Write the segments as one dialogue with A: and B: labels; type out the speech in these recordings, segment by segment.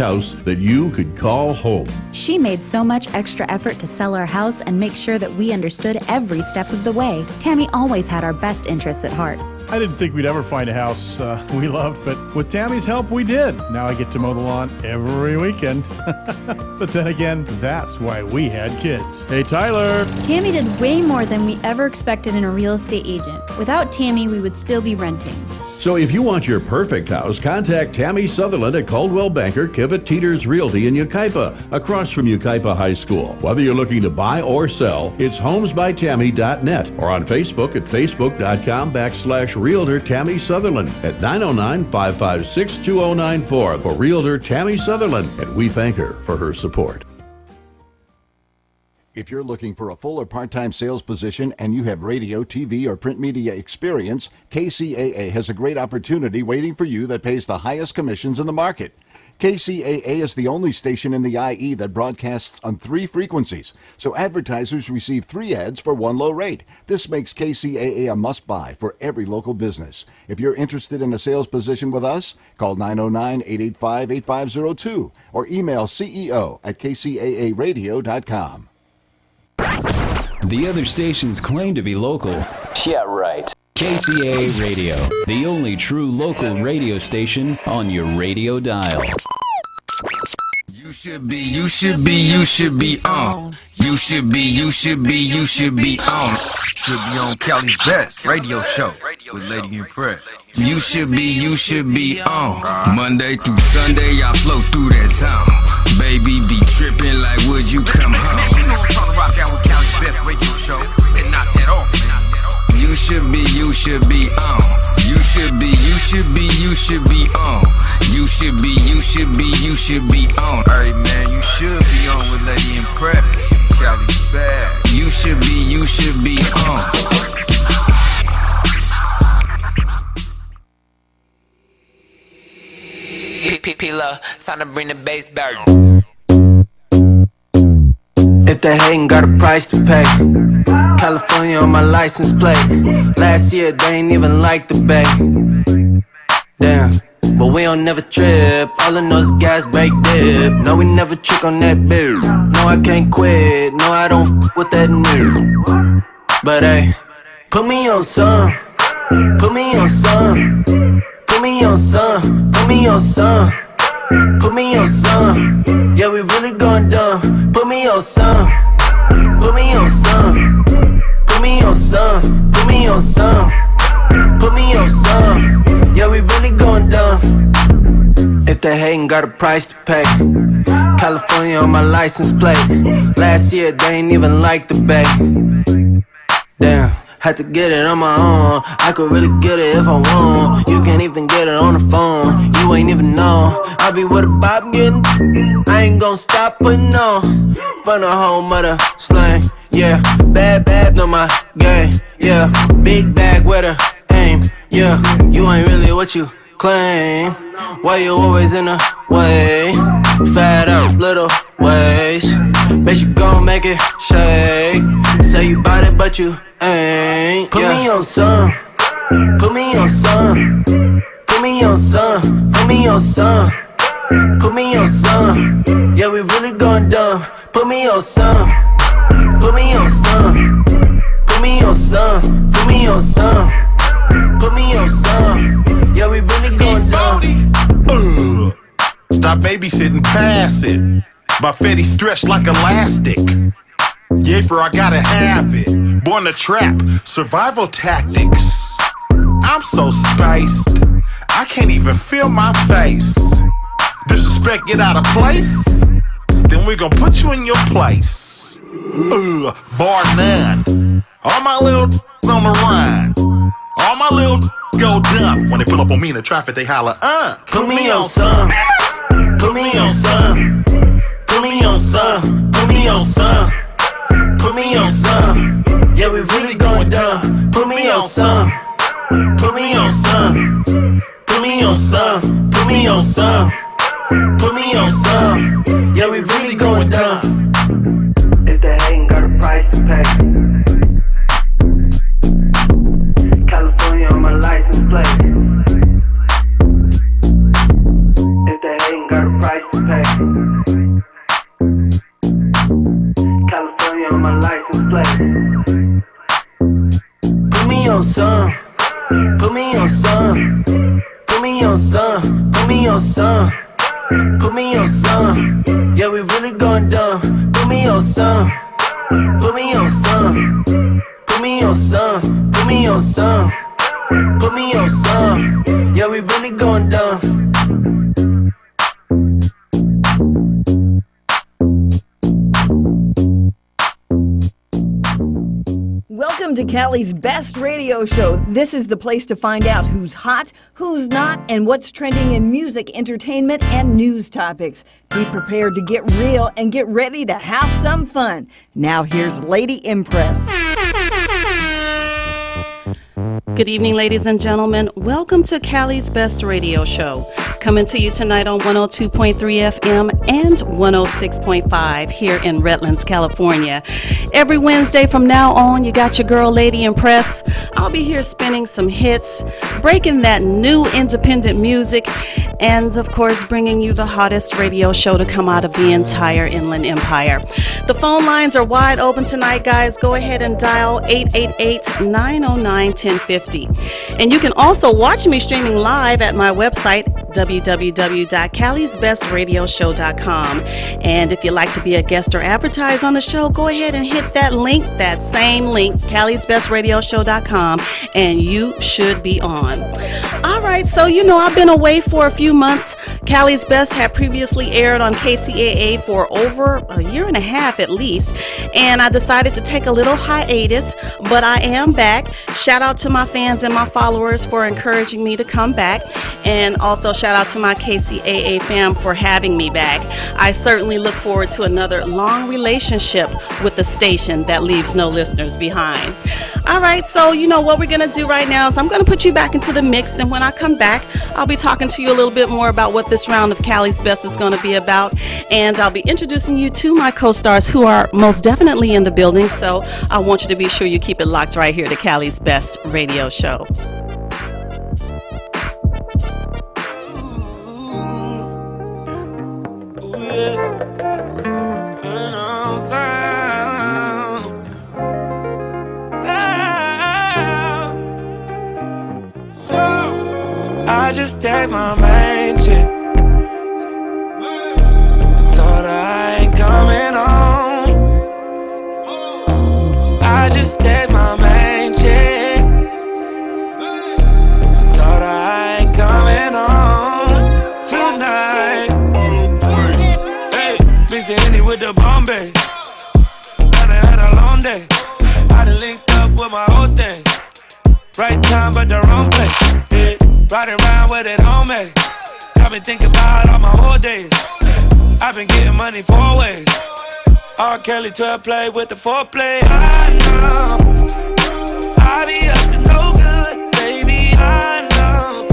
A: house that you could call home.
B: She made so much extra effort to sell our house and make sure that we understood every step of the way. Tammy always had our best interests at heart.
C: I didn't think we'd ever find a house we loved, but with Tammy's help, we did. Now I get to mow the lawn every weekend. But then again, that's why we had kids. Hey, Tyler!
D: Tammy did way more than we ever expected in a real estate agent. Without Tammy, we would still be renting.
A: So if you want your perfect house, contact Tammy Sutherland at Coldwell Banker, Kivett Teeters Realty in Yucaipa, across from Yucaipa High School. Whether you're looking to buy or sell, it's homesbytammy.net or on Facebook at facebook.com/Realtor Tammy Sutherland at 909-556-2094 for Realtor Tammy Sutherland, and we thank her for her support.
E: If you're looking for a full or part-time sales position and you have radio, TV, or print media experience, KCAA has a great opportunity waiting for you that pays the highest commissions in the market. KCAA is the only station in the IE that broadcasts on 3 frequencies, so advertisers receive 3 ads for 1 low rate. This makes KCAA a must-buy for every local business. If you're interested in a sales position with us, call 909-885-8502 or email ceo@kcaaradio.com.
F: The other stations claim to be local.
G: Yeah, right.
F: KCAA Radio, the only true local radio station on your radio dial.
H: You should be on. You should be on. Should be on Cali's best radio show with Lady Impress. You should be on. Monday through Sunday, I flow through that zone. Baby be tripping like, would you come home? Man, you know I'm trying to rock out with Cali's best radio show and knock that off, man. You should be on. You should be on. You should be on. Hey man, you should be on with Lady Impress. Cali's bad. You should be on.
G: P-P-P-Love, time to bring the bass back.
I: If they hatin', got a price to pay. California on my license plate. Last year they ain't even like the Bay. Damn, but we don't never trip. All I know is gas break dip. No, we never trick on that bitch. No, I can't quit. No, I don't f with that new. But hey, put me on some. Put me on some. Put me on some. Put me on some. Put me on some. Yeah, we really going dumb. Put me on some. Put me on some. Put me on some. Put me on some. Put me on some. Yeah, we really going dumb. If they hatin', got a price to pay. California on my license plate. Last year they ain't even like the Bay. Damn, had to get it on my own. I could really get it if I want. You can't even get it on the phone. You ain't even know. I be with a bop getting. I ain't gon' stop putting on. From the home of the slang. Yeah, bad on my game. Yeah, big bag with a aim. Yeah, you ain't really what you claim. Why you always in the way? Fat up little ways. Bet you gon' make it shake. Say you bout it but you ain't. Put me on some. Put me on some. Put me on some. Put me on some. Put me on some. Yeah, we really going dumb. Put me on some. Put me on some. Put me on some. Put me on some. Put me on some. Yeah, we really going dumb.
J: Stop babysitting, pass it. My fetty stretched like elastic. Yeah, bro, I gotta have it. Born to trap, survival tactics. I'm so spaced, I can't even feel my face. Disrespect, get out of place, then we gon' put you in your place. Bar none. All my little on the run. All my little go dumb. When they pull up on me in the traffic, they holler,
I: put me on some. Put me on some. Put me on some. Put me on some. Put me on some. Yeah, we really going dumb. Put me on some. Put me on some. Put me on some. Put me on some. Put me on some. Yeah, we really going dumb. If they ain't got a price to pay. California on my license plate. If they ain't got a price to pay. pay. California on my license plate. Put me on some. Put me on some. Put me on some. Put me on some. Put me on some. Yeah, we really going dumb. Put me on some. Put me on some. Put me on some. Put me on some. Put me on some. Yeah, we really going dumb.
K: Welcome to Cali's Best Radio Show. This is the place to find out who's hot, who's not, and what's trending in music, entertainment, and news topics. Be prepared to get real and get ready to have some fun. Now here's Lady Impress.
L: Good evening, ladies and gentlemen. Welcome to Cali's Best Radio Show. Coming to you tonight on 102.3 FM and 106.5 here in Redlands, California. Every Wednesday from now on, you got your girl, Lady Impress. I'll be here spinning some hits, breaking that new independent music, and of course, bringing you the hottest radio show to come out of the entire Inland Empire. The phone lines are wide open tonight, guys. Go ahead and dial 888-909-1050. And you can also watch me streaming live at my website, www.calisbestradioshow.com. And if you'd like to be a guest or advertise on the show, go ahead and hit that link, that same link, calisbestradioshow.com, and you should be on. All right, so I've been away for a few months. Cali's Best had previously aired on KCAA for over a year and a half at least, and I decided to take a little hiatus, but I am back. Shout out to my fans and my followers for encouraging me to come back, and also shout out to my KCAA fam for having me back. I certainly look forward to another long relationship with the station that leaves no listeners behind. All right, so what we're going to do right now is I'm going to put you back into the mix, and when I come back, I'll be talking to you a little bit more about what this round of Cali's Best is going to be about, and I'll be introducing you to my co-stars who are most definitely in the building, so I want you to be sure you keep it locked right here to Cali's Best Radio Show.
I: I just tagged my main chick. I told her I ain't coming home. I just tagged my main chick. I told her I ain't coming home tonight. Hey, busy Henny with the Bombay. I done had a long day. I done linked up with my whole thing. Right time but the wrong place. Yeah. Riding around with it on me. I've been thinking about all my whole days. I've been getting money 4 ways. R. Kelly 12 play with the foreplay. I know I be up to no good, baby. I know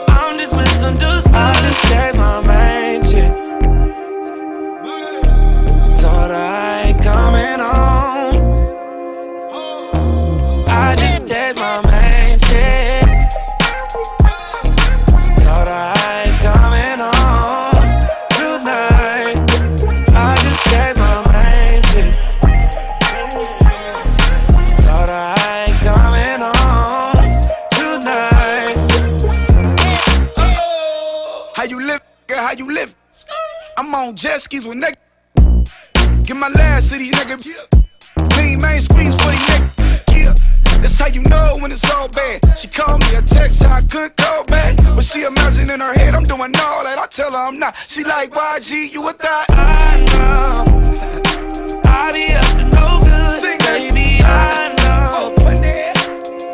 I: I'm just misunderstood. I just tagged my main chick. I told her I ain't coming home. I just tagged my main chick. I ain't coming home tonight. I just tagged my main chick. Told her I ain't coming home tonight.
M: How you live, girl, how you live? I'm on jet skis with niggas. Get my last to these niggas. Lean main squeeze for these niggas. Yeah. That's how you know when it's all bad. She called me a text, I couldn't call back. But she imagine in her head I'm doing all that. I tell her I'm not. She like, YG, you a thot?
I: I know I be up to no good.
M: Sing
I: baby, I know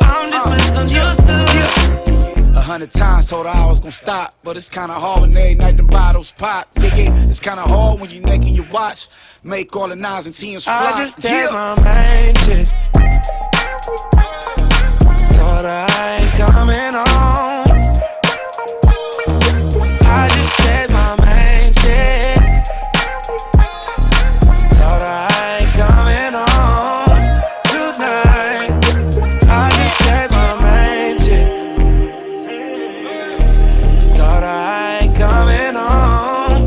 I: I'm just misunderstood.
M: 100 times told her I was gonna stop, but it's kinda hard when every night them bottles pop. Yeah, it's kinda hard when you naked your watch. Make all the 9s and 10s fly.
I: I just tagged my main chick. Told her I ain't coming home. I just tagged my main chick. Told her I ain't coming home tonight. I just tagged my main chick. Told her I ain't coming home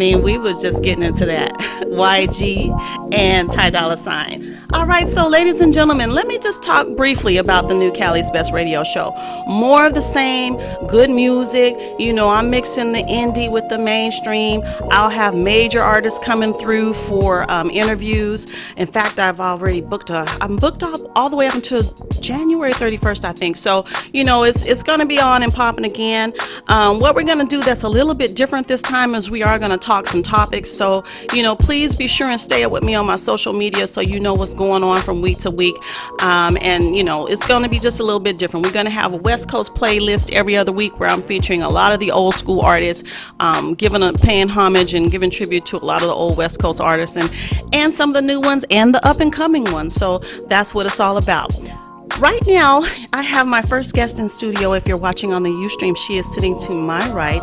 L: mean, we was just getting into that. YG and Ty Dolla $ign. All right, so ladies and gentlemen, let me just talk briefly about the new Cali's Best Radio Show. More of the same, good music. You know, I'm mixing the indie with the mainstream. I'll have major artists coming through for interviews. In fact, I've already I'm booked up all the way up until January 31st, I think. So, you know, it's going to be on and popping again. What we're going to do that's a little bit different this time is we are going to talk some topics. So, you know, please be sure and stay up with me on my social media so you know what's going on from week to week. And, you know, it's going to be just a little bit different. We're going to have a West Coast playlist every other week where I'm featuring a lot of the old school artists, paying homage and giving tribute to a lot of the old West Coast artists and some of the new ones and the up and coming ones. So that's what it's all about. Right now, I have my first guest in studio. If you're watching on the Ustream, she is sitting to my right,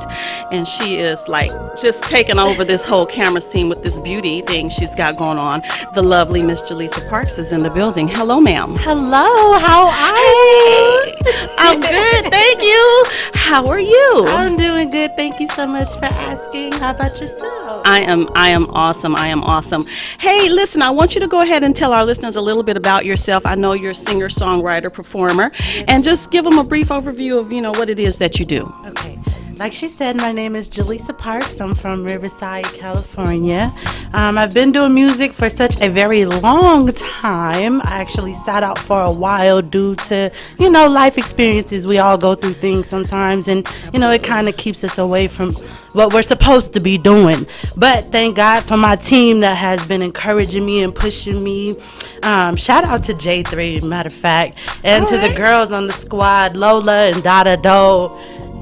L: and she is like just taking over this whole camera scene with this beauty thing she's got going on. The lovely Miss Jaleesa Parks is in the building. Hello, ma'am.
N: Hello, how are you?
L: I'm good, thank you. How are you?
N: I'm doing good. Thank you so much for asking. How about yourself?
L: I am awesome. I am awesome. Hey, listen, I want you to go ahead and tell our listeners a little bit about yourself. I know you're a singer, songwriter, performer, and just give them a brief overview of, you know, what it is that you do.
N: Okay. Like she said, my name is Jaleesa Parks. I'm from Riverside, California. I've been doing music for such a very long time. I actually sat out for a while due to, you know, life experiences. We all go through things sometimes, and, you know, it kind of keeps us away from what we're supposed to be doing. But thank God for my team that has been encouraging me and pushing me. Shout out to J3, matter of fact, and to the girls on the squad, Lola and Dada Do.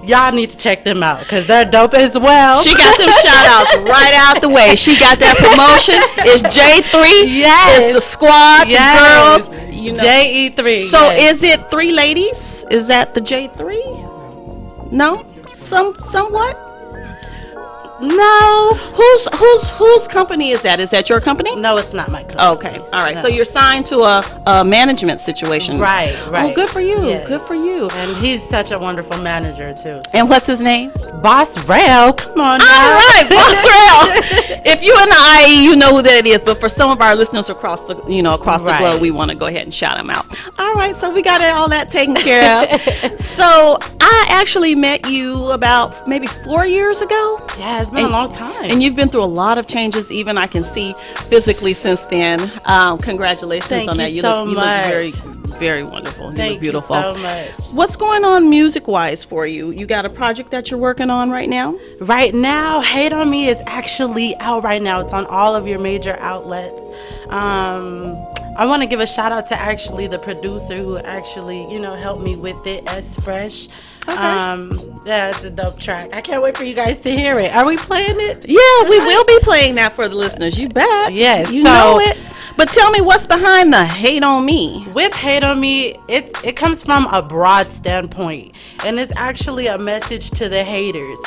N: Y'all need to check them out because they're dope as well.
L: She got them shout outs right out the way. She got that promotion. It's J3.
N: Yes.
L: It's the squad,
N: yes.
L: the girls. You know.
N: JE3.
L: So is it 3 ladies? Is that the J3? No? Somewhat?
N: No.
L: Whose company is that? Is that your company?
N: No, it's not my company.
L: Okay. All right. No. So you're signed to a management situation.
N: Right.
L: Oh, good for you.
N: Yes.
L: Good for you.
N: And he's such a wonderful manager too. So.
L: And what's his name?
N: Boss Rail. Come on now.
L: All right, Boss Rail. If you're in the IE, you know who that is. But for some of our listeners across the globe, we want to go ahead and shout him out. All right. So we got all that taken care of. So I actually met you about maybe 4 years ago.
N: Yeah, it's been a long time.
L: And you've been through a lot of changes, even I can see physically since then. Congratulations on that. You look very, very wonderful. You look beautiful.
N: Thank you so much.
L: What's going on music-wise for you? You got a project that you're working on right now?
N: Right now, Hate on Me is actually out right now. It's on all of your major outlets. I want to give a shout out to actually the producer who actually, you know, helped me with it, S Fresh. Okay. Yeah, it's a dope track. I can't wait for you guys to hear it. Are we playing it?
L: Yeah, we will be playing that for the listeners. You bet.
N: Yes.
L: You know it. But tell me, what's behind the Hate on Me?
N: With Hate on Me, it comes from a broad standpoint, and it's actually a message to the haters.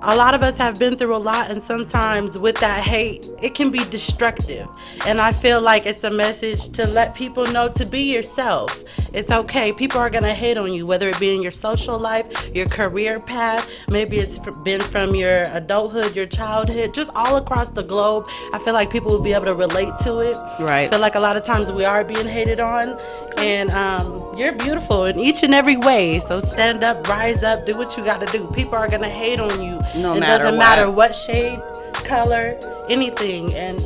N: A lot of us have been through a lot, and sometimes with that hate, it can be destructive. And I feel like it's a message to let people know to be yourself. It's okay. People are going to hate on you, whether it be in your social life, your career path, maybe it's been from your adulthood, your childhood, just all across the globe. I feel like people will be able to relate to it.
L: Right.
N: I feel like a lot of times we are being hated on, and you're beautiful in each and every way. So stand up, rise up, do what you got to do. People are going to hate on you.
L: No
N: it
L: matter
N: doesn't
L: what.
N: matter what shade, color, anything, and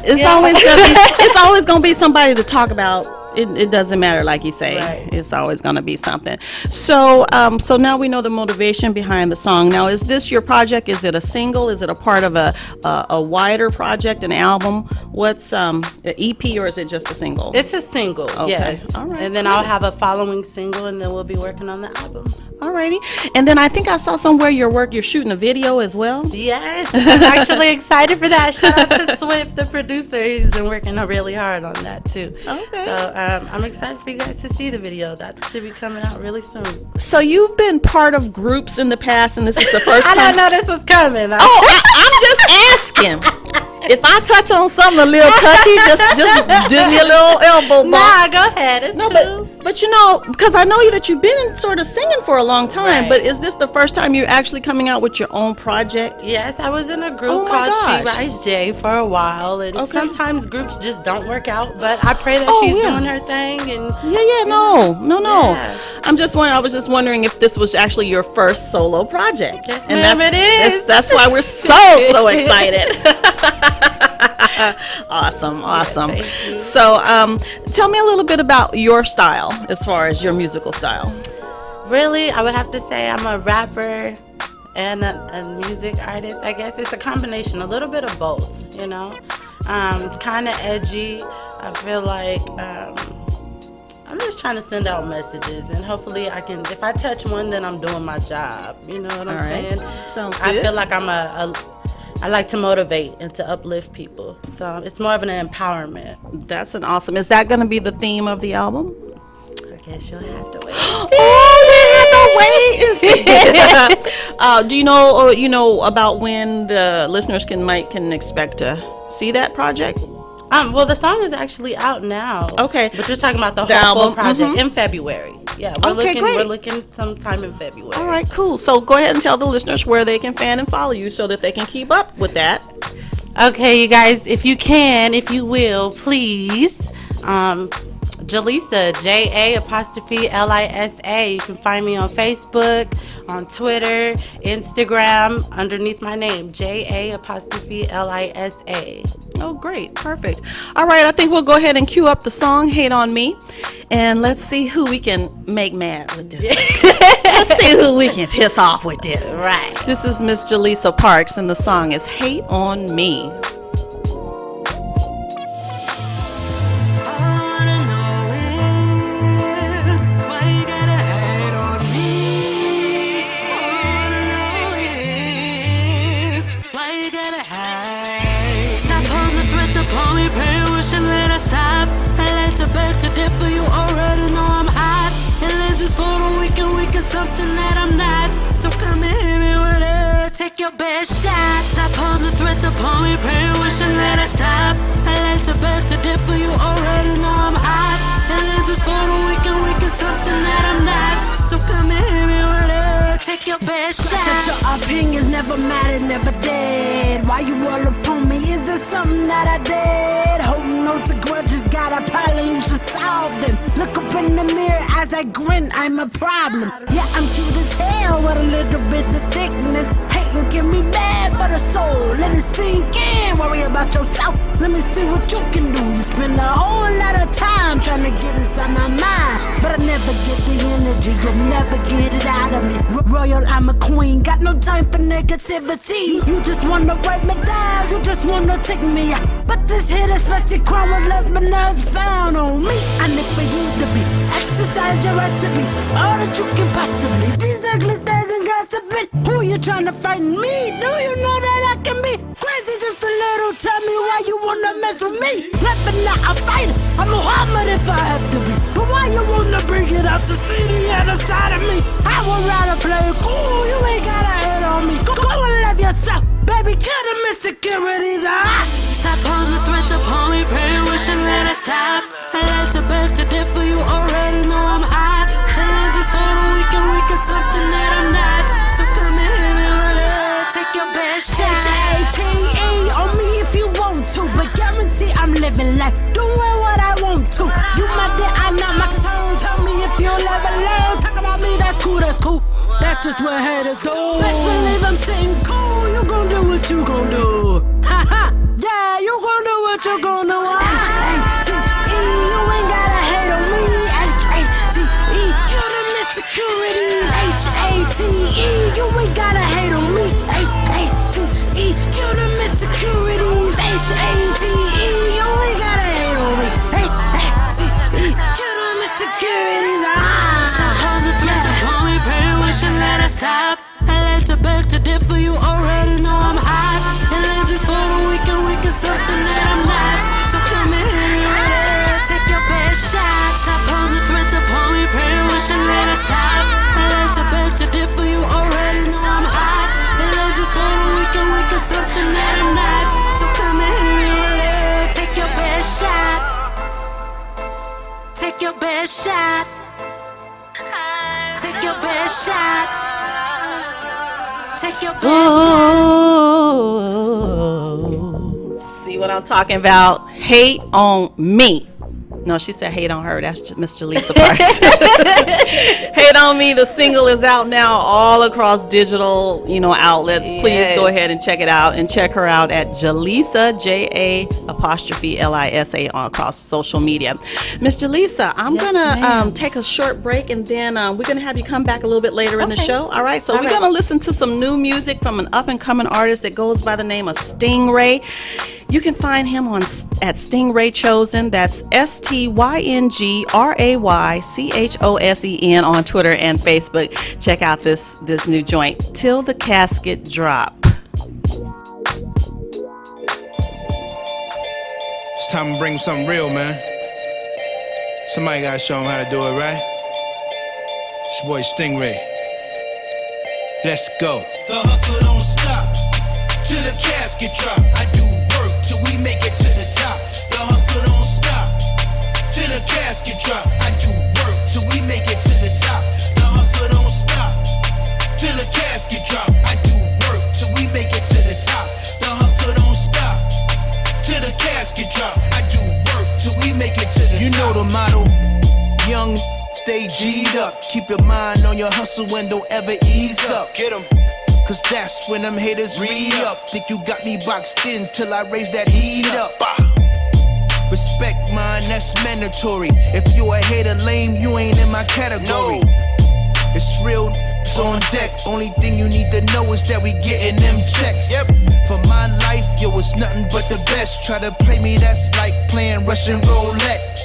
L: it's always gonna be somebody to talk about. It doesn't matter, like you say.
N: Right.
L: It's always going to be something. So so now we know the motivation behind the song. Now, is this your project? Is it a single? Is it a part of a wider project, an album? What's an EP, or is it just a single?
N: It's a single,
L: okay.
N: Yes.
L: All right.
N: And then I'll have a following single, and then we'll be working on the album.
L: Alrighty. And then I think I saw somewhere you're shooting a video as well.
N: Yes. I'm actually excited for that. Shout out to Swift, the producer. He's been working really hard on that too.
L: Okay.
N: So I'm excited for you guys to see the video. That should be coming out really soon.
L: So you've been part of groups in the past, and this is the first time?
N: I didn't know this was coming.
L: I'm just asking. If I touch on something a little touchy, just do me a little elbow bump.
N: Nah, go ahead. It's cool.
L: But because I know that you've been sort of singing for a long time, but is this the first time you're actually coming out with your own project?
N: Yes, I was in a group called She Rise J for a while, and sometimes groups just don't work out, but I pray that she's doing her thing. And
L: no. Yeah. I was just wondering if this was actually your first solo project.
N: Yes, ma'am, it is.
L: That's why we're so excited. Awesome. So, tell me a little bit about your style, as far as your musical style.
N: Really, I would have to say I'm a rapper and a music artist. I guess it's a combination, a little bit of both, kind of edgy. I feel like I'm just trying to send out messages, and hopefully I can, if I touch one, then I'm doing my job. You know what I'm saying?
L: Sounds good.
N: I feel like I like to motivate and to uplift people. So it's more of an empowerment.
L: That's an awesome. Is that going to be the theme of the album?
N: I guess you'll have to wait.
L: Do you know about when the listeners can expect to see that project?
N: Well, the song is actually out now.
L: Okay.
N: But you're talking about the whole
L: album
N: project in February. Yeah, we're
L: great.
N: looking sometime in February.
L: All right, cool. So go ahead and tell the listeners where they can fan and follow you so that they can keep up with that.
N: Okay, you guys, if you will, please, Jalisa, JA''Lisa. You can find me on Facebook, on Twitter, Instagram, underneath my name, JA''Lisa.
L: Oh, great. Perfect. All right, I think we'll go ahead and cue up the song, Hate on Me, and let's see who we can make mad with this. Let's see who we can piss off with this.
N: Right.
L: This is Miss Jalisa Parks, and the song is Hate on Me.
O: Hold me, pray, wishing that I stop. I like to beg to differ, you already know I'm hot. And lenses for the weak and something that I'm not. So come and hit me with it, take your best shot. Stop posing threats upon me, pray, wishing that I stop. I like to beg to differ, you already know I'm hot. And lenses for the weak and something that I'm not. So come and hit me with it, take your best shot.
P: Your opinions never mattered, never did. Why you all upon me? Is there something that I did? Holding on to grudges, got a problem, you should solve them. Look up in the mirror as I grin, I'm a problem. Yeah, I'm cute as hell with a little bit of thickness. Hating can be bad for the soul, let it sink in. Worry about yourself, let me see what you can do. You spend a whole lot of time trying to get inside my mind, but I never get the energy, you'll never get it out of me. Royal, I'm a queen, got no time for negativity. You just wanna write me down, you just wanna take me out. But this hit is fancy crime with less but now it's found on me. I need for you to be, exercise your right to be all that you can possibly. These ugly days and gossiping, who you trying to frighten me? Do you know that I can be crazy just a little? Tell me why you wanna mess with me. Nothing, not a fighter, I'm Muhammad if I have to be. But why you wanna bring it out to see the other side of me? I would rather play it cool, you ain't gotta hate on me. Go and love yourself, baby, cut them insecurities,
O: Stop posing threats upon me, pray, wishing that I stop. I like to beg to differ, you already know I'm hot. The lenses for the weak and something that I'm not. So come and hit me with it, take your best shot.
P: H-A-T-E on me if you want to, but guarantee I'm living life, doing what I want to. You my dick, I'm not my tone. Tell me if you'll ever learn. Talk about me, that's cool, that's cool. That's just what haters do. Best believe I'm sitting cool. You gon' do what you gon' do. Ha ha. Yeah, you gon' do what you gon' do. H-A-T-E, you ain't gotta hate on me. H-A-T-E, kill them insecurities. H-A-T-E, you ain't gotta hate on me. H-A-T-E, kill them insecurities. H-A-T-E, you ain't gotta hate on me. H-A-T-E, kill them insecurities.
O: Stop holding threats upon me, pray, wishing that I stop. I like to beg to differ, you already know I'm hot. And lenses for the weak and something that I'm not. So come and hit me with it, take your best shot. Stop holding threats upon me, pray, wishing that I stop. I like to beg to differ, you already know I'm hot. And lenses for the weak and something that I'm not. So come and hit me with it, take your best shot. Take your best shot.
P: shot. Take your best shot.
L: See what I'm talking about? Hate on me. No, she said hate on her. That's Miss Jaleesa Parks. Hate on Me. The single is out now all across digital, outlets.
N: Yes.
L: Please go ahead and check it out, and check her out at Jaleesa, JA''Lisa across social media. Miss Jaleesa, I'm gonna take a short break, and then we're gonna have you come back a little bit later in the show. All right. So we're gonna listen to some new music from an up and coming artist that goes by the name of Stingray. You can find him at Stingray Chosen. That's STYNGRAYCHOSEN on Twitter and Facebook. Check out this new joint, Till the Casket Drop.
M: It's time to bring something real, man. Somebody gotta show them how to do it, right? It's your boy Stingray. Let's go. The hustle don't stop till the casket drop. I do work till we make it to the top. The hustle don't stop till the casket drop. I do work till we make it to the top. The hustle don't stop till the casket drop. I do work till we make it to the top. The hustle don't stop till the casket drop. I do work till we make it to the top. You know the motto, young, stay G'd up. Keep your mind on your hustle and don't ever ease up. Get 'em. Cause that's when them haters re-up. Think you got me boxed in till I raise that heat up. Respect mine, that's mandatory. If you a hater lame, you ain't in my category. It's real on deck. Only thing you need to know is that we getting them checks. For my life, yo, it's nothing but the best. Try to play me, that's like playing Russian roulette.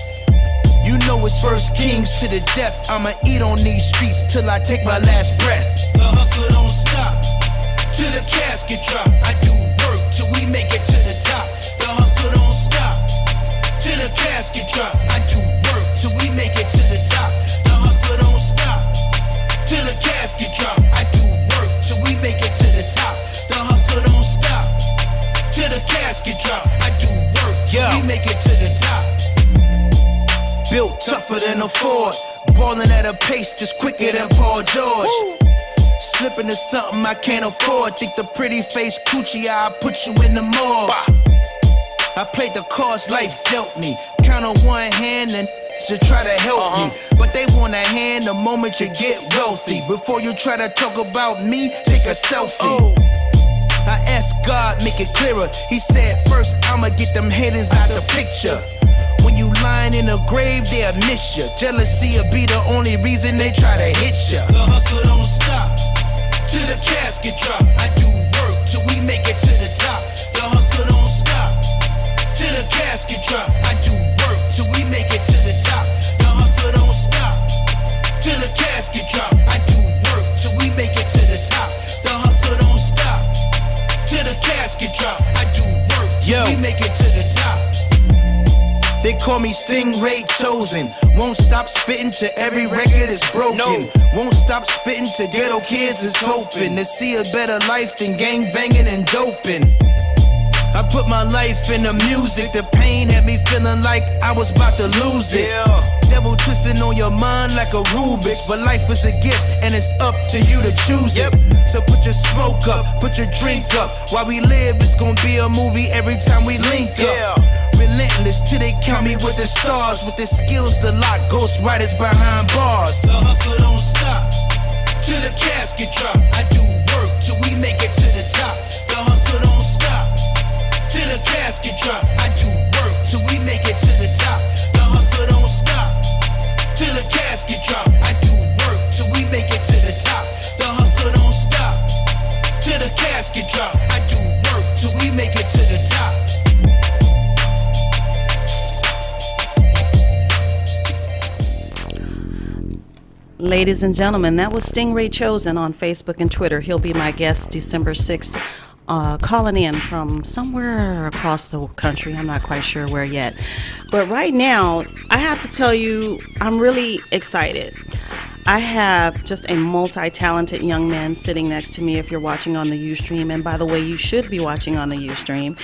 M: You know it's first kings to the death. I'ma eat on these streets till I take my last breath. The hustle don't stop till the casket drop. I do work till we make it to the top. The hustle don't stop till the casket drop. I do work till we make it to the top. The hustle don't stop till the casket drop. I do work till we make it to the top. The hustle don't stop till the casket drop. I do work till we make it to the top. Built tougher than a Ford, ballin' at a pace just quicker than Paul George. Slipping to something I can't afford. Think the pretty face coochie, I'll put you in the morgue. I played the cards life dealt me. Count on one hand and to try to help me. But they want a hand the moment you get wealthy. Before you try to talk about me, take a selfie. I asked God, make it clearer. He said, first I'ma get them haters out the picture. When you lying in a grave, they'll miss you. Jealousy will be the only reason they try to hit you. The hustle don't stop till the casket drop. I do work till we make it to the top. The hustle don't stop till the casket drop. I do work till we make it to the top. The hustle don't stop till the casket drop. I do work till we make it to the top. The hustle don't stop till the casket drop. I do work till we make it to the top. They call me Stingray Chosen. Won't stop spitting till every record is broken. Won't stop spitting till ghetto kids is hoping to see a better life than gang banging and doping. I put my life in the music. The pain had me feeling like I was about to lose it. Devil twisting on your mind like a Rubik's. But life is a gift and it's up to you to choose it. So put your smoke up, put your drink up. While we live, it's gonna be a movie every time we link up. Relentless till they count me with the stars. With the skills to lock ghost riders behind bars. The hustle don't stop till the casket drop. I do work till we make it to the top. The hustle don't stop till the casket drop. I do work till we make it to the top. The hustle don't stop till the casket drop. I do work till we make it to the top. The hustle don't stop till the casket drop. I do work till we make it to the top.
L: Ladies and gentlemen, that was Stingray Chosen on Facebook and Twitter. He'll be my guest December 6th, calling in from somewhere across the country. I'm not quite sure where yet. But right now, I have to tell you, I'm really excited. I have just a multi-talented young man sitting next to me if you're watching on the Ustream. And by the way, you should be watching on the Ustream.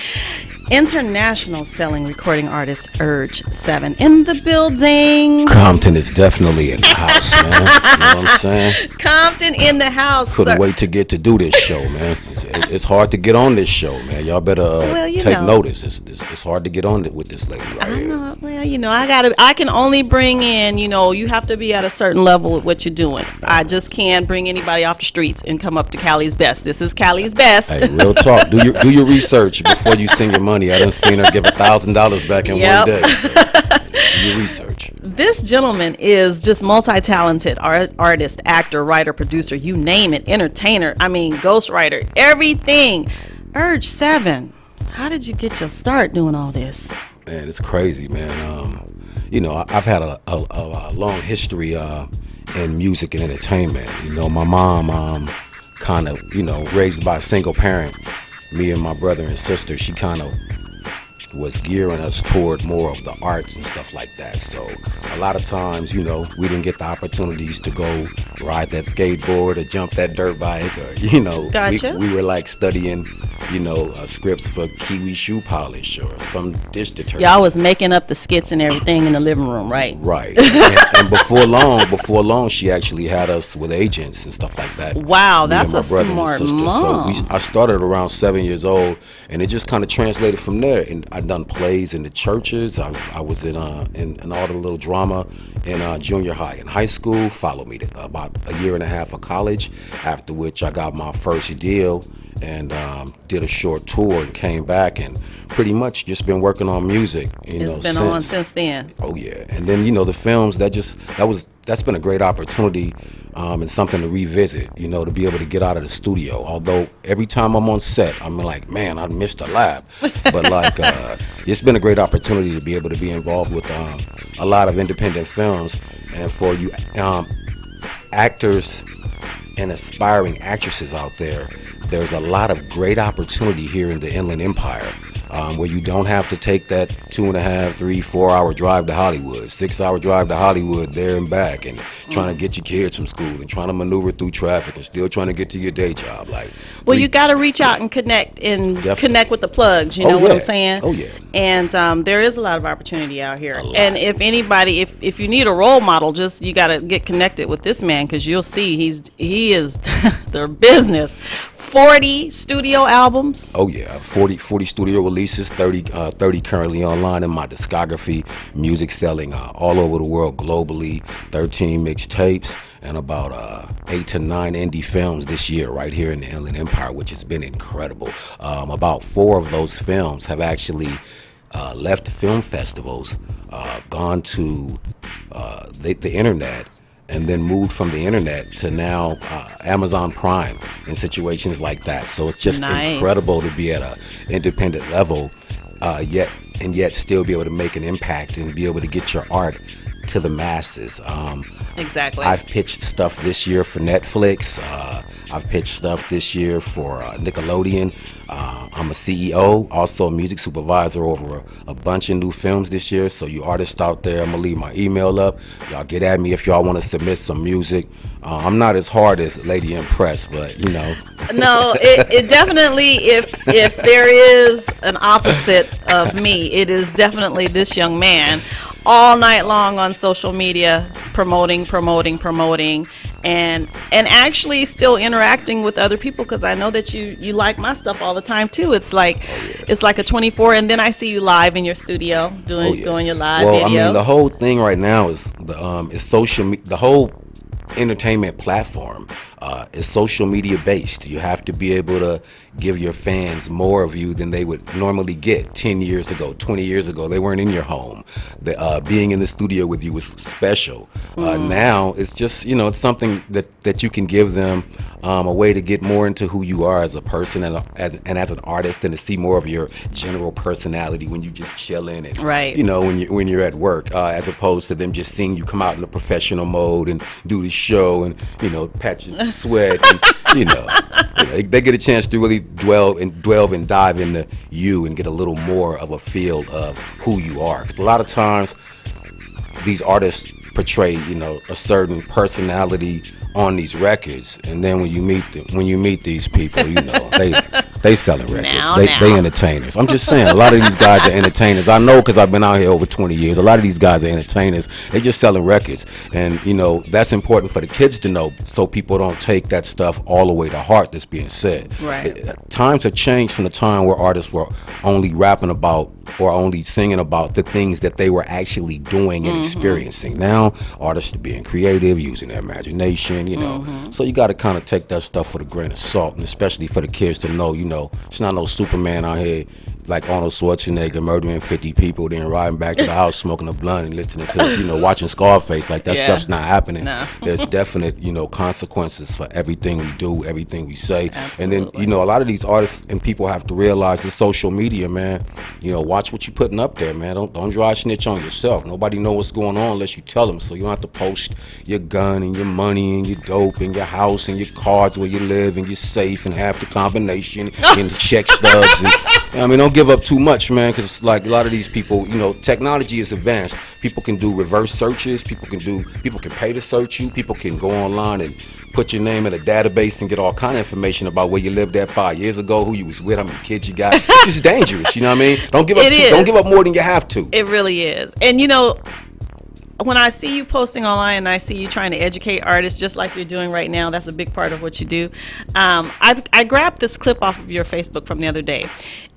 L: International selling recording artist Urge 7 in the building.
Q: Compton is definitely in the house, man. You know what I'm saying?
L: Compton in the house.
Q: Couldn't wait to get to do this show, man. It's hard to get on this show, man. Y'all better take notice. It's hard to get on it with this lady right here.
L: Well, I can only bring in, you have to be at a certain level with what you're doing. I just can't bring anybody off the streets and come up to Cali's Best. This is Cali's Best.
Q: Hey, real talk. Do your research before you send your money. I done seen her give $1,000 back in one day. So do your research.
L: This gentleman is just multi-talented artist, actor, writer, producer, you name it, entertainer, ghostwriter, everything. Urge 7, how did you get your start doing all this?
Q: Man, it's crazy, man. I've had a long history in music and entertainment. My mom kind of, raised by a single parent. Me and my brother and sister, she kind of was gearing us toward more of the arts and stuff like that. So a lot of times, we didn't get the opportunities to go ride that skateboard or jump that dirt bike or,
L: Gotcha.
Q: we were like studying, scripts for Kiwi shoe polish or some dish detergent.
L: Y'all was making up the skits and everything in the living room, right?
Q: Right. and before long, she actually had us with agents and stuff like that.
L: Wow, that's a smart mom.
Q: So I started around 7 years old, and it just kind of translated from there. And I done plays in the churches. I was in all the little drama in junior high and high school. Followed me to about a year and a half of college, after which I got my first deal and did a short tour and came back and pretty much just been working on music.
L: It's been on since then.
Q: Oh yeah, and then the films that's been a great opportunity and something to revisit. To be able to get out of the studio. Although every time I'm on set, I'm like, man, I missed a lab. But it's been a great opportunity to be able to be involved with a lot of independent films, and for you actors and aspiring actresses out there, there's a lot of great opportunity here in the Inland Empire, where you don't have to take that 2.5, 3, 4 hour drive to Hollywood, 6 hour drive to Hollywood there and back, and trying to get your kids from school and trying to maneuver through traffic and still trying to get to your day job.
L: Well, you got to reach out and connect with the plugs. You know what I'm saying?
Q: Oh yeah.
L: And there is a lot of opportunity out here. And if anybody, if you need a role model, you got to get connected with this man, because you'll see he is their business. 40 studio albums.
Q: Oh yeah, 40 studio releases, 30 currently online in my discography. Music selling all over the world globally. 13 mixtapes and about 8 to 9 indie films this year right here in the Inland Empire, which has been incredible. About 4 of those films have actually left film festivals, gone to the internet, and then moved from the internet to now Amazon Prime and situations like that. So it's just incredible to be at an independent level, yet still be able to make an impact and be able to get your art to the masses.
L: Exactly.
Q: I've pitched stuff this year for Netflix. I've pitched stuff this year for Nickelodeon. I'm a CEO, also a music supervisor over a bunch of new films this year. So you artists out there, I'm gonna leave my email up. Y'all get at me if y'all want to submit some music. I'm not as hard as Lady Impress, but
L: No, it definitely, if there is an opposite of me, it is definitely this young man. All night long on social media, promoting, and actually still interacting with other people, because I know that you like my stuff all the time too. It's like a 24, and then I see you live in your studio doing your live video.
Q: The whole thing right now is the whole entertainment platform is social media based. You have to be able to give your fans more of you than they would normally get 10 years ago, 20 years ago. They weren't in your home. Being in the studio with you was special. Now it's just, it's something that you can give them a way to get more into who you are as a person and as an artist, and to see more of your general personality when you just chilling and when you're at work, as opposed to them just seeing you come out in a professional mode and do the show and patch your sweat and, they get a chance to really delve and dive into you and get a little more of a feel of who you are, because a lot of times these artists portray, a certain personality on these records, and then when you meet these people, they selling records. They entertainers. I'm just saying, a lot of these guys are entertainers. I know because I've been out here over 20 years. A lot of these guys are entertainers. They just selling records, and that's important for the kids to know, so people don't take that stuff all the way to heart that's being said.
L: Right.
Q: Times have changed from the time where artists were only rapping about or only singing about the things that they were actually doing and experiencing. Now artists are being creative, using their imagination, so you got to kind of take that stuff with a grain of salt, and especially for the kids to know, it's not no Superman out here like Arnold Schwarzenegger murdering 50 people, then riding back to the house smoking a blunt and listening to, watching Scarface. Like, that stuff's not happening.
L: No.
Q: There's definite, consequences for everything we do, everything we say.
L: Absolutely.
Q: And then, a lot of these artists and people have to realize the social media, man. Watch what you're putting up there, man. Don't dry snitch on yourself. Nobody know what's going on unless you tell them. So you don't have to post your gun and your money and your dope and your house and your cars where you live and your safe and half the combination and the check stubs. And, don't give up too much, man, because like a lot of these people, technology is advanced. People can do reverse searches. People can pay to search you. People can go online and put your name in a database and get all kind of information about where you lived at 5 years ago, who you was with, how many kids you got. It's just dangerous, you know what I mean? Don't give up more than you have to.
L: It really is. And when I see you posting online and I see you trying to educate artists just like you're doing right now, that's a big part of what you do. I grabbed this clip off of your Facebook from the other day.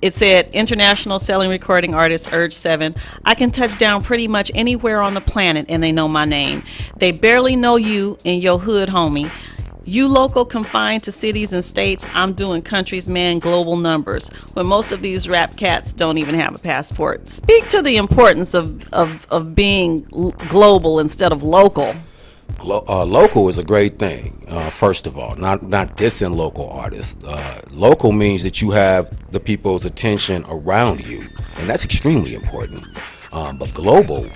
L: It said, international selling recording artist Urge 7. I can touch down pretty much anywhere on the planet and they know my name. They barely know you in your hood, homie. You local confined to cities and states, I'm doing countries, man, global numbers, when most of these rap cats don't even have a passport. Speak to the importance of being global instead of local.
Q: Local is a great thing, first of all, not dissing local artists. Local means that you have the people's attention around you, and that's extremely important. But global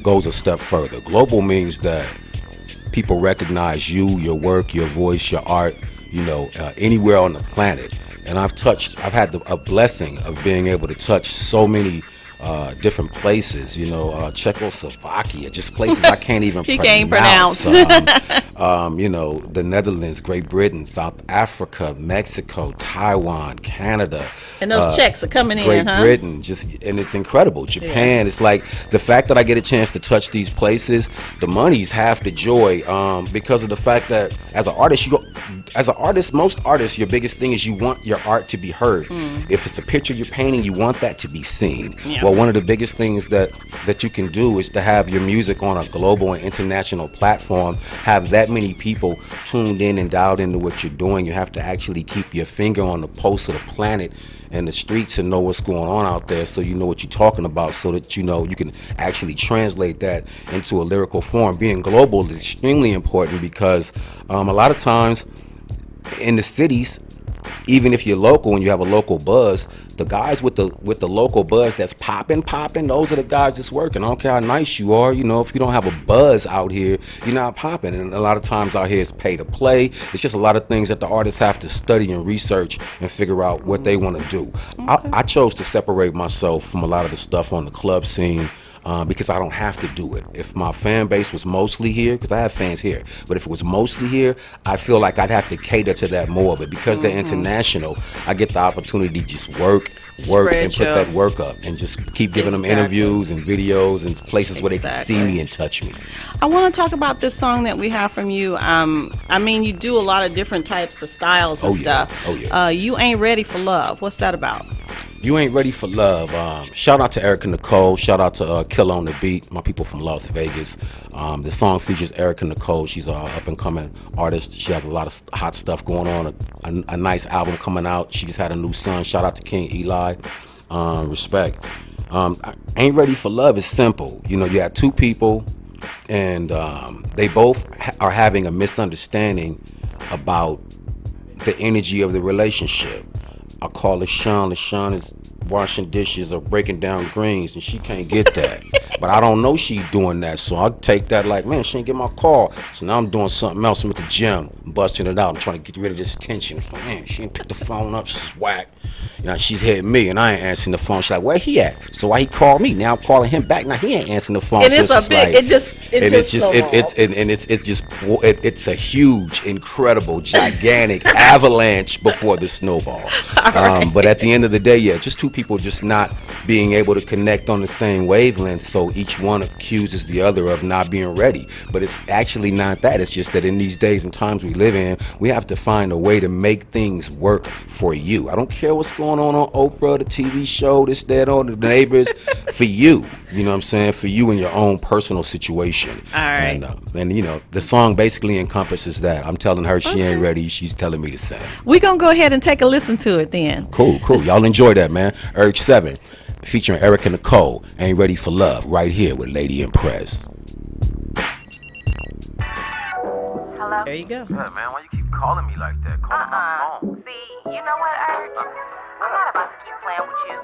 Q: goes a step further. Global means that people recognize you, your work, your voice, your art, anywhere on the planet. And I've had a blessing of being able to touch so many different places, Czechoslovakia, just places I can't even pronounce. The Netherlands, Great Britain, South Africa, Mexico, Taiwan, Canada.
L: And those checks are coming in,
Q: Great Britain, and it's incredible. Japan, It's like the fact that I get a chance to touch these places, the money's half the joy, because of the fact that as an artist, most artists, your biggest thing is you want your art to be heard. If it's a picture you're painting, you want that to be seen. Well, one of the biggest things that you can do is to have your music on a global and international platform, have that many people tuned in and dialed into what you're doing. You have to actually keep your finger on the pulse of the planet and the streets and know what's going on out there, so you know what you're talking about, so that you can actually translate that into a lyrical form. Being global is extremely important because a lot of times in the cities, even if you're local and you have a local buzz, the guys with the local buzz that's popping, those are the guys that's working. I don't care how nice you are, if you don't have a buzz out here, you're not popping. And a lot of times out here it's pay to play. It's just a lot of things that the artists have to study and research and figure out what they want to do. Okay. I chose to separate myself from a lot of the stuff on the club scene, because I don't have to do it. If my fan base was mostly here, because I have fans here, but if it was mostly here, I feel like I'd have to cater to that more. But because they're international, I get the opportunity to just work and put that work up and just keep giving them interviews and videos and places where they can see me and touch me.
L: I want to talk about this song that we have from you. You do a lot of different types of styles and stuff.
Q: Oh, yeah.
L: You Ain't Ready for Love. What's that about?
Q: You Ain't Ready for Love. Shout out to Erica Nicole. Shout out to Killer on the Beat, my people from Las Vegas. The song features Erica Nicole. She's an up-and-coming artist. She has a lot of hot stuff going on. A nice album coming out. She just had a new son. Shout out to King Eli. Respect. Ain't Ready for Love is simple. You have two people, and they both are having a misunderstanding about the energy of the relationship. I call her Sean. LaShawn is washing dishes or breaking down greens, and she can't get that. But I don't know she's doing that, so I take that like, man, she ain't get my call. So now I'm doing something else. I'm at the gym, I'm busting it out. I'm trying to get rid of this tension. It's like, man, she ain't pick the phone up. She's whack. she's hitting me, and I ain't answering the phone. She's like, where he at? So why he called me? Now I'm calling him back. Now he ain't answering the phone.
R: And
Q: so
R: it's a big.
Q: It's a huge, incredible, gigantic avalanche before the snowball. But at the end of the day, yeah, just two people just not being able to connect on the same wavelength. So each one accuses the other of not being ready. But it's actually not that. It's just that in these days and times we live in, we have to find a way to make things work for you. I don't care what's going on Oprah, the TV show, this, that, or the neighbors. For you, you know what I'm saying? For you in your own personal situation.
R: All right.
Q: And you know, the song basically encompasses that. I'm telling her she ain't ready. She's telling me the same.
R: We're going to go ahead and take a listen to it then.
Q: Cool. Y'all enjoy that, man. Urge 7, featuring Erica Nicole, Ain't Ready for Love, right here with Lady Impress.
R: Hello? There you go.
S: Yeah, man, why you keep calling me like that? Calling my phone.
T: See, you know what, Urge? I'm not about to keep playing with you.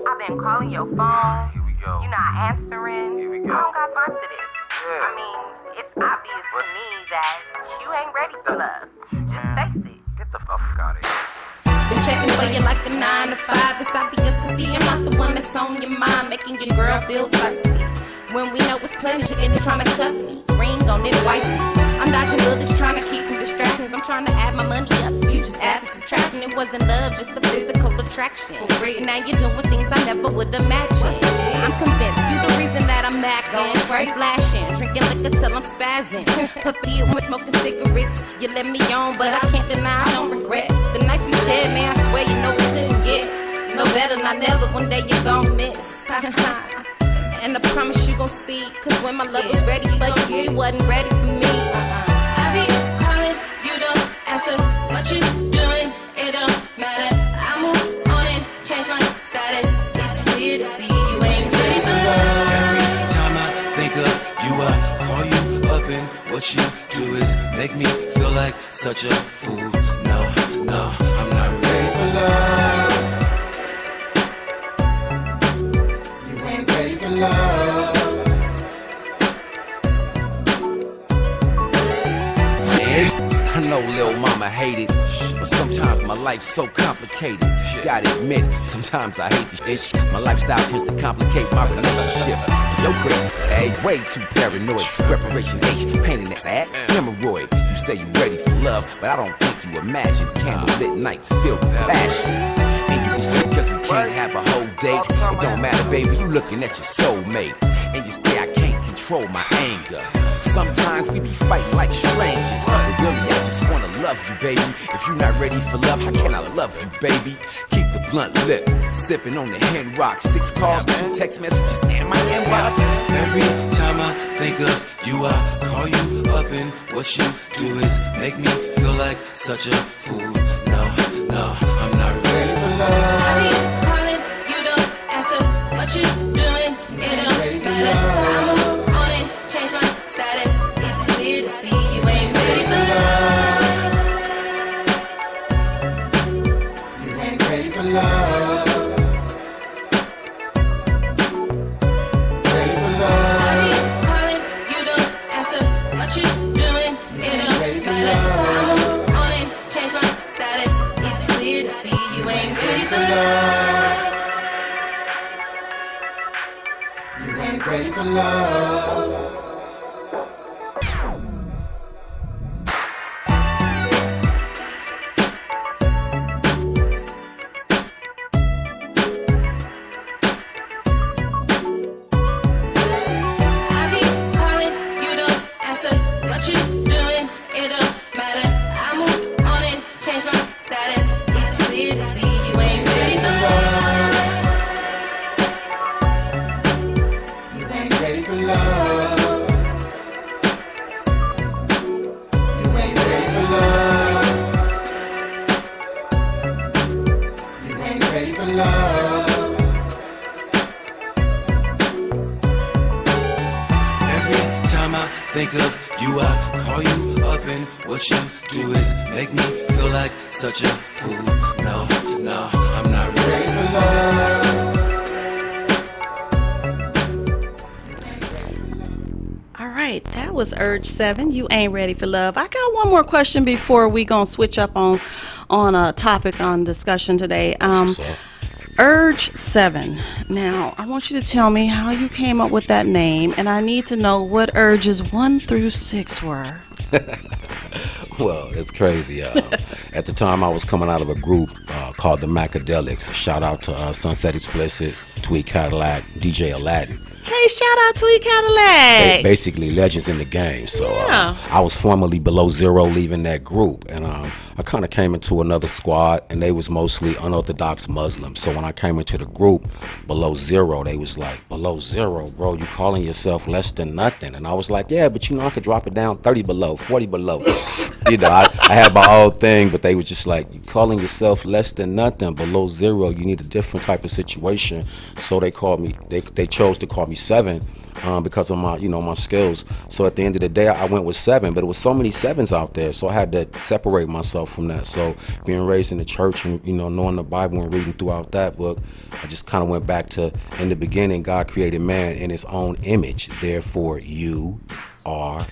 T: I've been calling your phone.
S: Here we go.
T: You're not answering.
S: Here we go.
T: I don't got time for this.
S: Yeah.
T: I mean, it's obvious to me that you ain't ready for love. Just face it.
S: Get the fuck out of here.
T: Been checking for you like a 9 to 5. It's obvious to see I'm not the one that's on your mind, making your girl feel thirsty. When we know it's pleasure, it's trying to cuff me. Ring on it, wife me. I'm dodging bullets, trying to keep from distractions. I'm trying to add my money up. You just asked subtraction. It wasn't love, just a physical attraction. Great, now you're doing things I never would imagine. I'm convinced you the reason that I'm macking, flashing, drinking liquor till I'm spazzing. Put you with smoking cigarettes. You let me on, but I can't deny I don't regret the nights we shared. Man, I swear you know we couldn't get no better. Not never. One day you're gon' miss. And I promise you gon' see, cause when my love was ready for you, you wasn't ready for me.
O: I be calling, you don't answer. What you doing? It don't matter. I move on and change my status. It's clear to see you ain't ready for love.
U: Every time I think of you, I call you up, and what you do is make me feel like such a fool. No, I'm not ready for love. You ain't ready for love.
V: I know little mama hate it, but sometimes my life's so complicated. You gotta admit, sometimes I hate this shit. My lifestyle tends to complicate my relationships. Yo, crazy, say, way too paranoid. Preparation H, pain in the ass, hemorrhoid. You say you ready for love, but I don't think you imagine candlelit nights filled with passion. And you be straight because we can't have a whole date. It don't matter, baby, you looking at your soulmate. And you say I can't control my anger. Sometimes we be fighting like strangers, but really I just wanna love you, baby. If you're not ready for love, how can I love you, baby? Keep the blunt lip, sipping on the hen rock. 6 calls, 2 text messages, and my inbox.
U: Every time I think of you, I call you up, and what you do is make me feel like such a fool. No, I'm not ready for love.
O: I be calling, you don't answer. What you doing? It don't matter. I move on and change my status. It's clear to see you ain't ready for love.
U: You ain't ready for love. Ready for love.
O: I be calling, you don't answer. What you doing? It don't matter. I move on and change my status. It's clear to see you ain't ready for love.
U: You ain't ready for love.
O: I be calling, you don't answer. What you doing? It don't matter. I move on and change my status. It's clear to see you ain't ready for love.
U: You ain't ready for love. You ain't ready for love. You ain't ready for love. Every time I think of you, I call you up, and what you do is make me feel like such a fool. No, I'm not ready for love.
L: All right. right, that was Urge 7. You ain't ready for love. I got one more question before we gonna switch up on a topic on discussion today. Urge 7. Now, I want you to tell me how you came up with that name, and I need to know what urges 1 through 6 were.
Q: Well, it's crazy. At the time, I was coming out of a group called the Macadelics. Shout out to Sunset Explicit, Tweet Cadillac, DJ Aladdin.
L: Hey, shout out Tweet Cadillac.
Q: Basically, legends in the game. So I was formerly Below Zero, leaving that group, and I kind of came into another squad, and they was mostly unorthodox Muslims. So when I came into the group, Below Zero, they was like, Below Zero, bro, you calling yourself less than nothing? And I was like, yeah, but I could drop it down 30 below, 40 below. I had my own thing, but they was just like, you calling yourself less than nothing, Below Zero, you need a different type of situation. So they called me, they chose to call me 7. Because of my, my skills. So at the end of the day, I went with 7, but it was so many 7s out there, so I had to separate myself from that. So being raised in the church and knowing the Bible and reading throughout that book, I just kind of went back to, in the beginning, God created man in his own image. Therefore, you are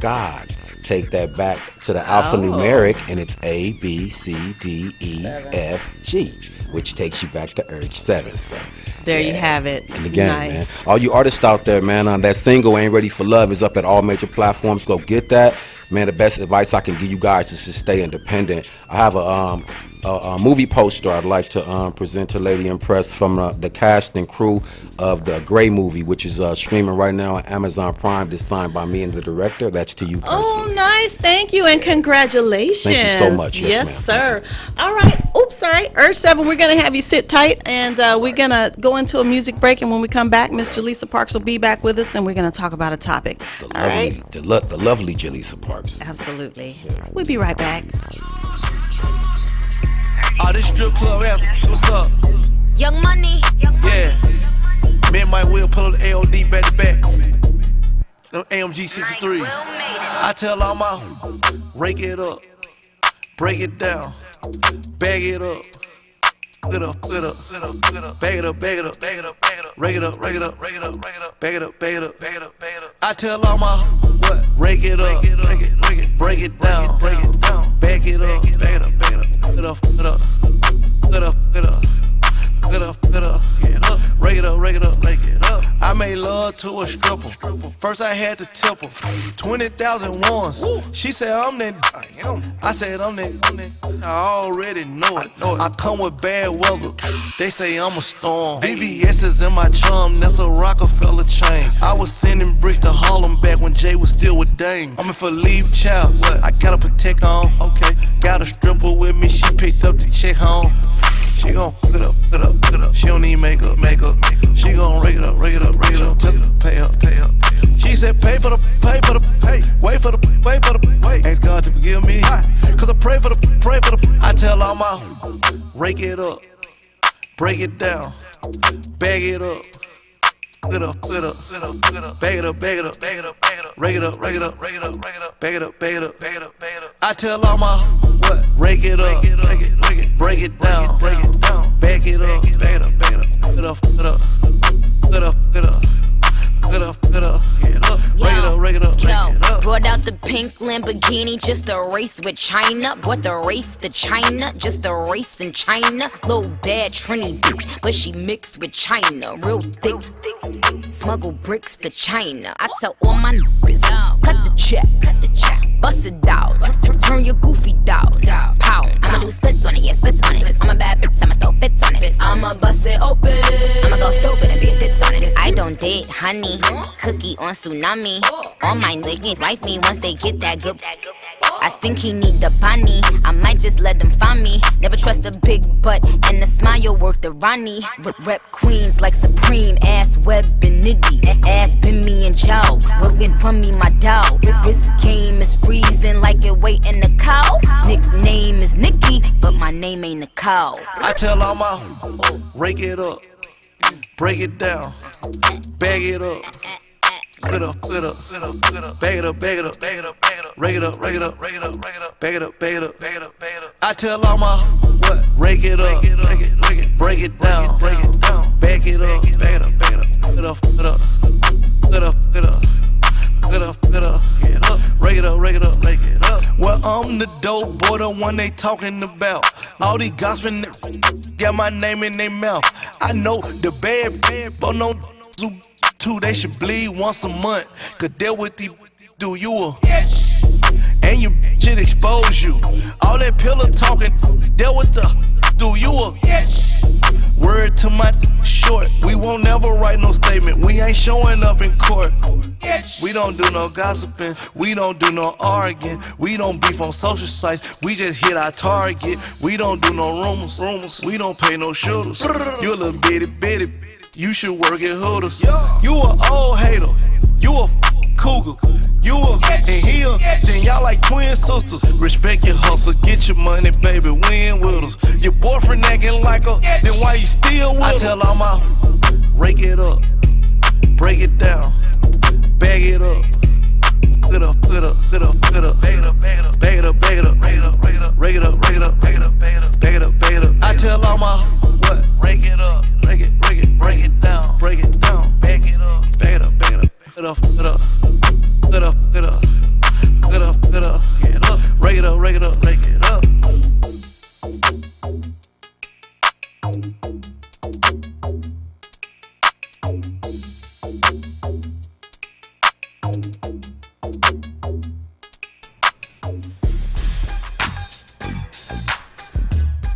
Q: God. Take that back to the alphanumeric, and it's A, B, C, D, E, F, G, which takes you back to Urge 7. So
L: there you have it.
Q: In the game,
L: nice.
Q: Man. All you artists out there, man, that single Ain't Ready for Love is up at all major platforms. Go get that. Man, the best advice I can give you guys is to stay independent. I have a movie poster I'd like to present to Lady Impress from the cast and crew of the Gray movie, which is streaming right now on Amazon Prime, designed by me and the director. That's to you personally.
L: Oh, nice. Thank you, and congratulations.
Q: Thank you so much.
L: Yes, sir. All right. Oops, sorry. Urge 7, we're going to have you sit tight, and we're going to go into a music break, and when we come back, Miss Jaleesa Parks will be back with us, and we're going to talk about a topic.
Q: The lovely Jaleesa Parks.
L: Absolutely. We'll be right back.
B: This strip club anthem. What's up?
C: Young Money.
B: Yeah. Me and Mike Will pull up the AOD back to back. Them AMG 63s. I tell all my rake it up, break it down, bag it up. Bag it up, bag it up, bag it up, bag it up, bag it up, rake it up, rake it up, rake it up, rake it up, bag it up, bag it up, bag it up, bag it up. I tell all my rake it up, break it down, bag it up, bag it up, bag it up, get up, get up, get up, get up. Get up, get up, get up, rake it up, rake it up, rake it up. I made love to a stripper. First I had to tip her 20,000 once. She said I'm that. I said I'm that. I already know it. I come with bad weather. They say I'm a storm. VVS is in my chum. That's a Rockefeller chain. I was sending bricks to Harlem back when Jay was still with Dame. I'm in for leave child. I got a protect on. Okay, got a stripper with me. She picked up the check home. She gon' get up, get up, get up. She don't need makeup, makeup. She gon' rake it up, rake it up, rake it up. Tell her, pay up, pay up. She said, pay for the, pay. Wait for the, wait for the, wait. Ask God to forgive me. Cause I pray for the, pray for the. I tell all my, rake it up, break it down, bag it up. Get up, get up, get up, get up. Bag it up, bag it up, bag it up, bag it up. Rake it up, rake it up, rake it up, rake it up. Bag it up, bag it up, bag it up, bag it up. I tell all my rake it up, break it down, bag it up, bag it up, bag it up. Get up, get up, get up, get up. Get up, get up, get up, rake it up, rake it up, rake it up.
C: Brought out the pink Lamborghini just a race with China. Brought the race to China, just a race in China. Little bad Trini bitch, but she mixed with China. Real thick, smuggle bricks to China. I tell all my niggas, cut the check, bust it out, turn your goofy down, pow. I'ma do splits on it, yeah, splits on it. I'm a bad bitch, I'ma throw fits on it. I'ma bust it open, I'ma go stupid and be a tits on it. I don't date honey, cookie on tsunami. All my niggas wife me once they get that good. I think he need a bunny. I might just let him find me. Never trust a big butt and a smile worth the Ronnie. Rep queens like Supreme, ass Web and Nitty. Ass been me and Joe, working from me my dough. This game is freezing like it waiting a cow. Nickname is Nikki, but my name ain't a cow.
B: I tell all my rake it up, break it down, bag it up. Get up, get up, get up, get up. Bag it up, bag it up, bag it up, bag it up. Rake it up, rake it up, rake it up, rake it up. Bag it up, bag it up, bag it up, bag it up. I tell all my rake it up, break it down, bag it up, bag it up, bag it up. Get up, get up, get up, get up. Get up, get up, get up. Rake it up, rake it up, rake it up. Well, I'm the dope boy, the one they talking about. All these gossiping got my name in their mouth. I know the bad, but no too. They should bleed once a month. Cause deal with the do you a and you shit expose you. All that pillow talking, deal with the do you a word to my short. We won't never write no statement. We ain't showing up in court. We don't do no gossiping. We don't do no arguing. We don't beef on social sites. We just hit our target. We don't do no rumors. We don't pay no shooters. You a little bitty. You should work at Hooters. You a old hater. You a cougar. You a and he a. Then y'all like twin sisters. Respect your hustle. Get your money, baby. Win with us. Your boyfriend acting like a. Then why you still with I tell all my rake it up, break it down, bag it up. Get up, get up, get up, get up, bag it up, bag it up, bag it up, bag it up, bag it up, bag it up, rake it up, rake it up, bag it up, bag it up, bag it up, bag it up. I tell all my what? Rake it up, break it, break it down, bag it up, bag it up, bag it up, get up, get up, get up, get up, get up, get up, get up, rake it up, rake it up, rake it up.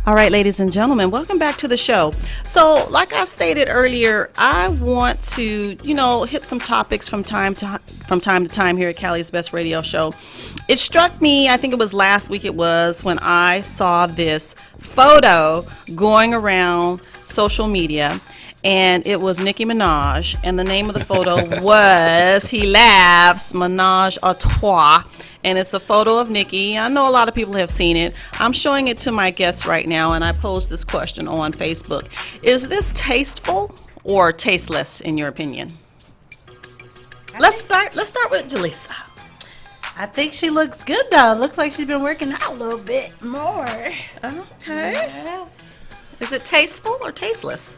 L: All right, ladies and gentlemen, welcome back to the show. So, like I stated earlier, I want to, hit some topics from time to time here at Cali's Best Radio Show. It struck me, I think it was last week when I saw this photo going around social media, and it was Nicki Minaj, and the name of the photo was He Laughs, Menage a Trois. And it's a photo of Nicki. I know a lot of people have seen it. I'm showing it to my guests right now, and I posed this question on Facebook. Is this tasteful or tasteless, in your opinion? Let's start with Jaleesa.
N: I think she looks good, though. Looks like she's been working out a little bit more.
L: Okay.
N: Yeah.
L: Is it tasteful or tasteless?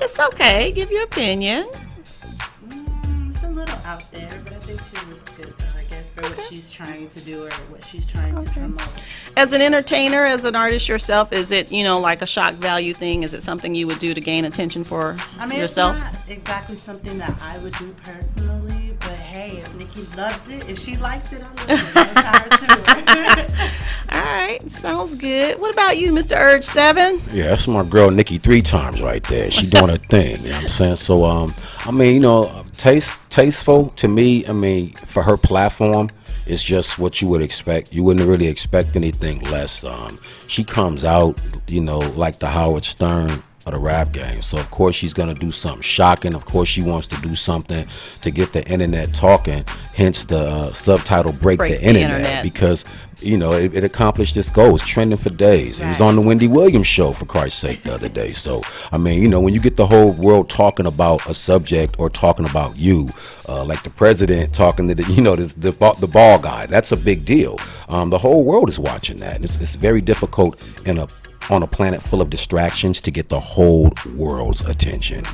L: It's okay. Give your opinion.
N: It's a little out there, but I think she looks good, though, I guess, for what she's trying to do or what she's trying to promote.
L: As an entertainer, as an artist yourself, is it, like a shock value thing? Is it something you would do to gain attention for yourself?
N: It's not exactly something that I would do personally, but hey, if Nicki loves it, if she likes it, I love it. I'm tired too.
L: All right, sounds good. What about you, Mr. Urge 7?
Q: Yeah, that's my girl Nicki 3 times right there. She doing her thing, you know what I'm saying? So, tasteful to me, for her platform, it's just what you would expect. You wouldn't really expect anything less. She comes out, like the Howard Stern of the rap game. So, of course, she's going to do something shocking. Of course, she wants to do something to get the internet talking, hence the subtitle Break the Internet. Because, it accomplished its goal. It's trending for days. Right. It was on the Wendy Williams show, for Christ's sake, the other day. So, when you get the whole world talking about a subject or talking about you, like the president talking to the ball guy, that's a big deal. The whole world is watching that. It's very difficult on a planet full of distractions to get the whole world's attention.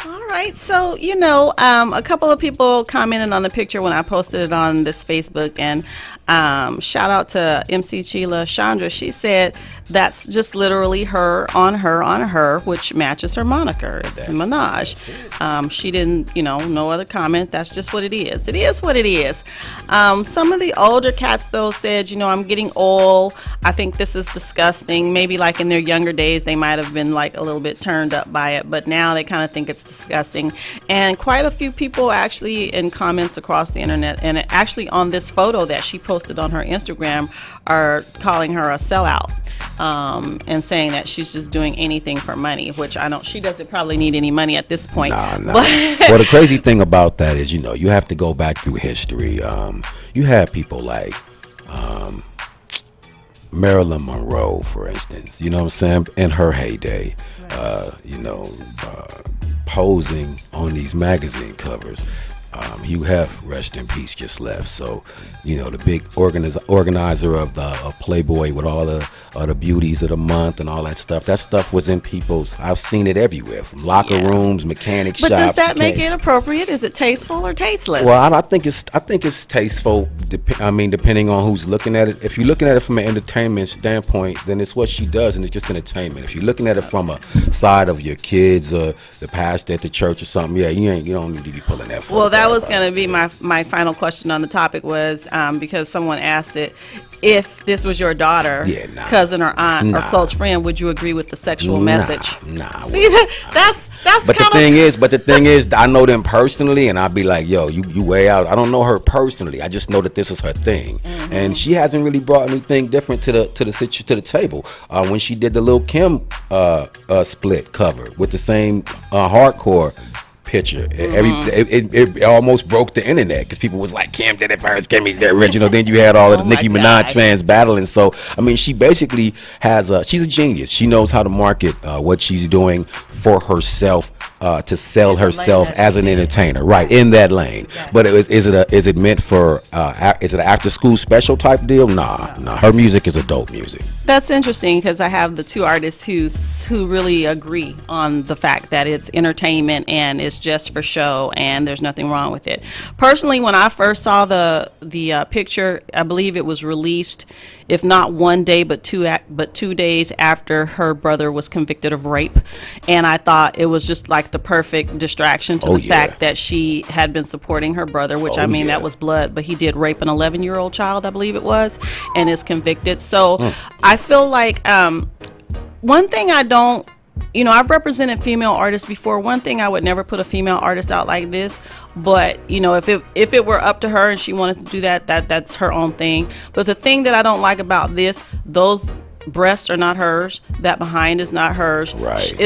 L: All right, so a couple of people commented on the picture when I posted it on this Facebook, and shout out to MC Sheila Chandra. She said that's just literally her, which matches her moniker. It's Minaj. She didn't, no other comment. That's just what it is. It is what it is. Some of the older cats, though, said, I'm getting old. I think this is disgusting. Maybe like in their younger days, they might have been like a little bit turned up by it, but now they kind of think it's disgusting. And quite a few people actually in comments across the internet, and actually on this photo that she posted on her Instagram, are calling her a sellout, and saying that she's just doing anything for money, which she doesn't probably need any money at this point.
Q: Nah. Well, the crazy thing about that is, you have to go back through history. You have people like Marilyn Monroe, for instance, you know what I'm saying, in her heyday, posing on these magazine covers. Hugh Hef, rest in peace, just left. So, you know, the big organizer of Playboy with all the beauties of the month and all that stuff. That stuff was in people's. I've seen it everywhere, from locker rooms, mechanic shops.
L: But does that make it appropriate? Is it tasteful or tasteless?
Q: Well, I think it's tasteful. Depending on who's looking at it. If you're looking at it from an entertainment standpoint, then it's what she does, and it's just entertainment. If you're looking at it from a side of your kids or the pastor at the church or something, yeah, you don't need to be pulling that.
L: Well, that was going to be my final question on the topic was because someone asked it. If this was your daughter, cousin, or aunt, or close friend, would you agree with the sexual message?
Q: Nah.
L: See, that's
Q: But the thing is, I know them personally, and I'd be like, yo, you way out. I don't know her personally. I just know that this is her thing, and she hasn't really brought anything different to the table. When she did the Lil' Kim split cover with the same hardcore picture, it almost broke the internet because people was like, Kim did it first, Kimmy's the original. Then you had all of the Nicki Minaj fans battling. So I mean, she basically she's a genius. She knows how to market what she's doing for herself, to sell herself as an entertainer, right, in that lane. But is it meant for is it an after school special type deal? Nah. Her music is adult music.
L: That's interesting because I have the two artists who really agree on the fact that it's entertainment and it's just for show, and there's nothing wrong with it. Personally, when I first saw the picture, I believe it was released, if not one day, but 2 days after her brother was convicted of rape, and I thought it was just like the perfect distraction to the fact that she had been supporting her brother, which that was blood, but he did rape an 11-year-old child, I believe it was, and is convicted. So I feel like one thing I don't, I've represented female artists before. One thing, I would never put a female artist out like this, but if it were up to her and she wanted to do that's her own thing. But the thing that I don't like about this, those breasts are not hers, that behind is not hers,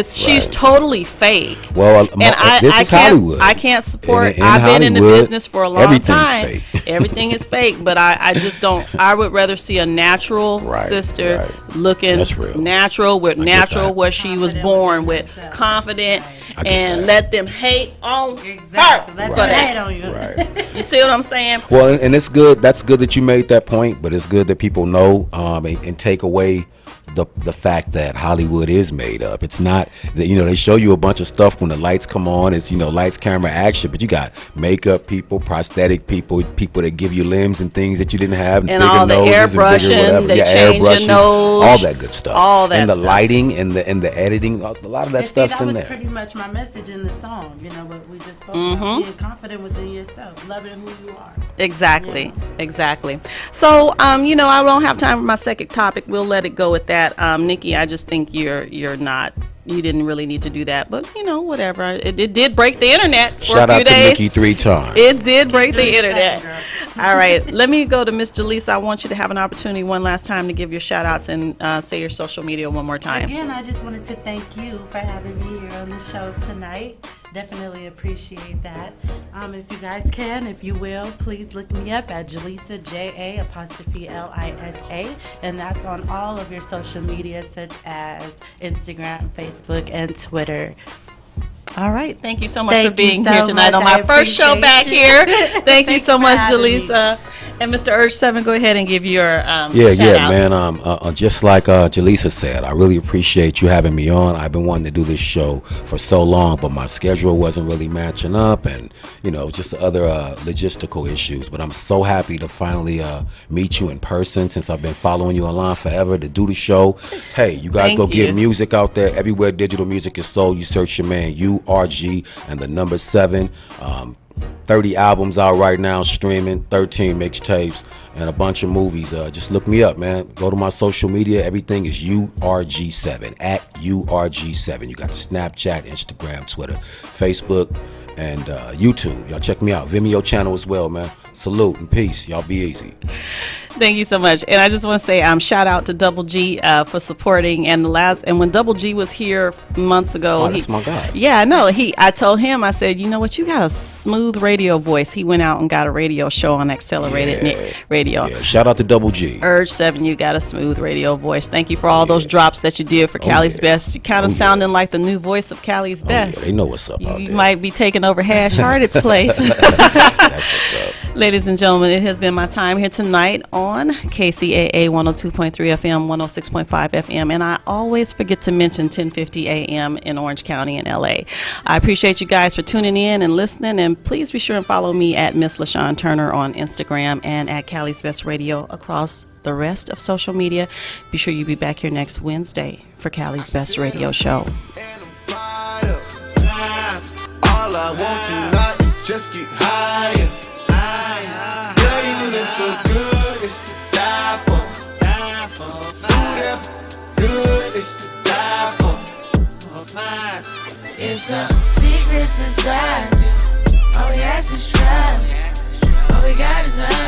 L: she's totally fake.
Q: Well,
L: and
Q: this is Hollywood.
L: I can't support. I've been in the business for a long time. Everything is fake, but I just don't. I would rather see a natural sister looking natural with what she was born with, confident, and let them hate on her.
N: Let them hate on you.
L: You see what I'm saying?
Q: Well, and it's good. That's good that you made that point, but it's good that people know and take away the fact that Hollywood is made up. It's not that, they show you a bunch of stuff when the lights come on. It's, lights, camera, action, but you got makeup people, prosthetic people that give you limbs and things that you didn't have,
L: and all the airbrushing, they change your nose,
Q: all that good stuff, and the lighting and the editing, a lot of that stuff's in there.
N: That was pretty much my message in the song, what we just spoke about, being confident within yourself, loving who you are.
L: Exactly. So, I don't have time for my second topic. We'll let it go with that. Nikki, I just think you're not. You didn't really need to do that, but whatever. It did break the internet for
Q: Shout
L: a few
Q: out
L: days.
Q: to Nikki 3 times.
L: It did break the internet. All right, let me go to Miss Jaleesa. I want you to have an opportunity one last time to give your shout outs and say your social media one more time.
N: Again, I just wanted to thank you for having me here on the show tonight. Definitely appreciate that. If you guys can, if you will, please look me up at Jaleesa, JA''Lisa, and that's on all of your social media such as Instagram, Facebook, and Twitter.
L: All right. Thank you so much for being here tonight on my first show back here. Thank you so much, Jaleesa. And Mr. Urge 7, go ahead and give your
Q: man. Just like Jaleesa said, I really appreciate you having me on. I've been wanting to do this show for so long, but my schedule wasn't really matching up, and just other logistical issues. But I'm so happy to finally meet you in person, since I've been following you online forever, to do the show. Hey, you guys get music out there everywhere digital music is sold. You search your man URG and the number 7. 30 albums out right now, streaming, 13 mixtapes, and a bunch of movies. Just look me up, man. Go to my social media. Everything is URG7, at URG7. You got the Snapchat, Instagram, Twitter, Facebook, and YouTube. Y'all check me out. Vimeo channel as well, man. Salute and peace. Y'all be easy.
L: Thank you so much. And I just want to say shout out to Double G for supporting. And when Double G was here months ago,
Q: that's my guy.
L: Yeah, I know. I told him, I said, you know what, you got a smooth radio voice. He went out and got a radio show on Accelerated Radio.
Q: Yeah, shout out to Double G.
L: Urge 7, you got a smooth radio voice. Thank you for all those drops that you did for Cali's Best. You kind of sounding like the new voice of Cali's Best.
Q: Yeah, they know what's up out there.
L: You might be taking over Hash Hearted's place.
Q: That's what's up.
L: Ladies and gentlemen, it has been my time here tonight on KCAA 102.3 FM, 106.5 FM, and I always forget to mention 1050 AM in Orange County in LA. I appreciate you guys for tuning in and listening, and please be sure and follow me at Miss LaShawn Turner on Instagram and at Cali's Best Radio across the rest of social media. Be sure you be back here next Wednesday for Cali's Best Radio Show.
B: All I want tonight, just get higher. Girl, you look so good, it's to die for. Ooh, that good, it's to die for.
O: It's a secret society. All we ask is try. All we got is us.